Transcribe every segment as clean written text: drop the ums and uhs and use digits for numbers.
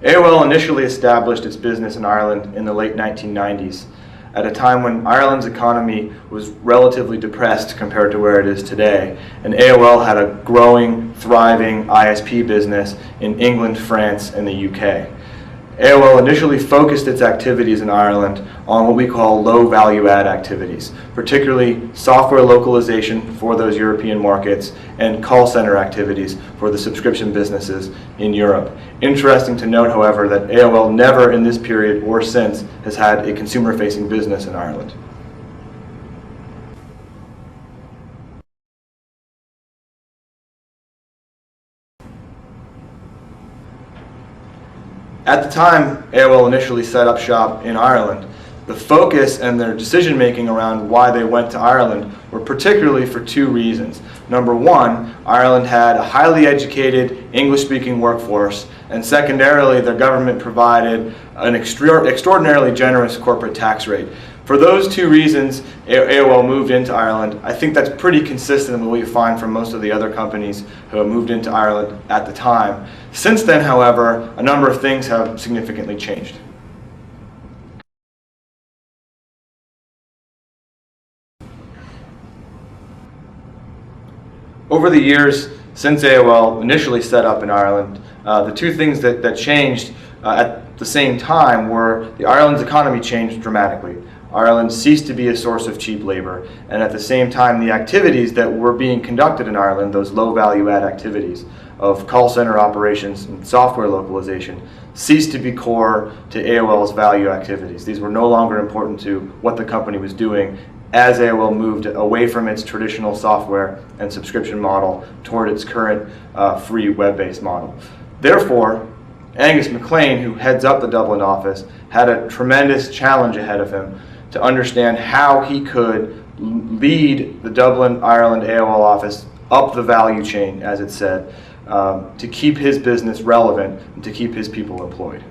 AOL initially established its business in Ireland in the late 1990s, at a time when Ireland's economy was relatively depressed compared to where it is today, and AOL had a growing, thriving ISP business in England, France, and the UK. AOL initially focused its activities in Ireland on what we call low value add activities, particularly software localization for those European markets and call center activities for the subscription businesses in Europe. Interesting to note, however, that AOL never in this period or since has had a consumer-facing business in Ireland. At the time AOL initially set up shop in Ireland, the focus and their decision making around why they went to Ireland were particularly for two reasons. Number one, Ireland had a highly educated English-speaking workforce, and secondarily, their government provided an extraordinarily generous corporate tax rate. For those two reasons, AOL moved into Ireland. I think that's pretty consistent with what you find from most of the other companies who have moved into Ireland at the time. Since then, however, a number of things have significantly changed. Over the years, since AOL initially set up in Ireland, the two things that changed at the same time were Ireland's economy changed dramatically. Ireland ceased to be a source of cheap labor, and at the same time the activities that were being conducted in Ireland, those low value add activities of call center operations and software localization, ceased to be core to AOL's value activities. These were no longer important to what the company was doing as AOL moved away from its traditional software and subscription model toward its current free web-based model. Therefore, Angus MacLean, who heads up the Dublin office, had a tremendous challenge ahead of him to understand how he could lead the Dublin, Ireland AOL office up the value chain, as it said, to keep his business relevant and to keep his people employed.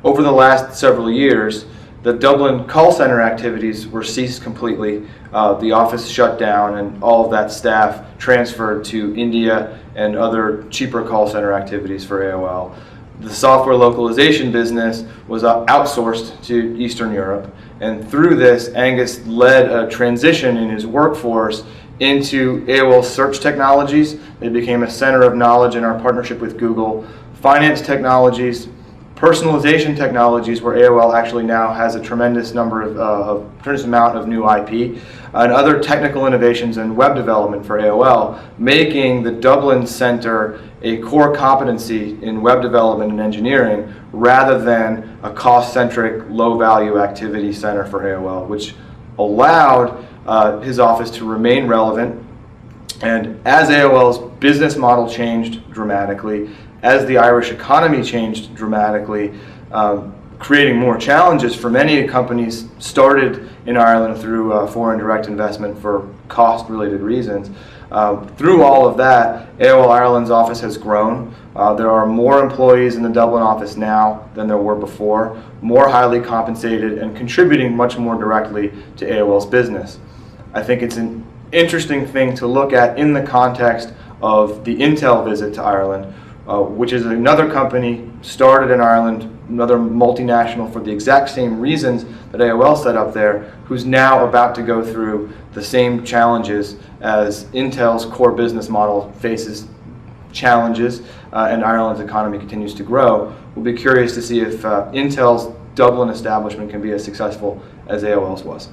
Over the last several years, the Dublin call center activities were ceased completely. The office shut down and all of that staff transferred to India and other cheaper call center activities for AOL. The software localization business was outsourced to Eastern Europe, and through this, Angus led a transition in his workforce into AOL search technologies. They became a center of knowledge in our partnership with Google, finance technologies, personalization technologies, where AOL actually now has a tremendous amount of new IP, and other technical innovations in web development for AOL, making the Dublin Center a core competency in web development and engineering rather than a cost-centric, low-value activity center for AOL, which allowed his office to remain relevant. And as AOL's business model changed dramatically, as the Irish economy changed dramatically, creating more challenges for many companies started in Ireland through foreign direct investment for cost-related reasons. Through all of that, AOL Ireland's office has grown. There are more employees in the Dublin office now than there were before, more highly compensated and contributing much more directly to AOL's business. I think it's an interesting thing to look at in the context of the Intel visit to Ireland, which is another company started in Ireland, another multinational for the exact same reasons that AOL set up there, who's now about to go through the same challenges as Intel's core business model faces challenges and Ireland's economy continues to grow. We'll be curious to see if Intel's Dublin establishment can be as successful as AOL's was.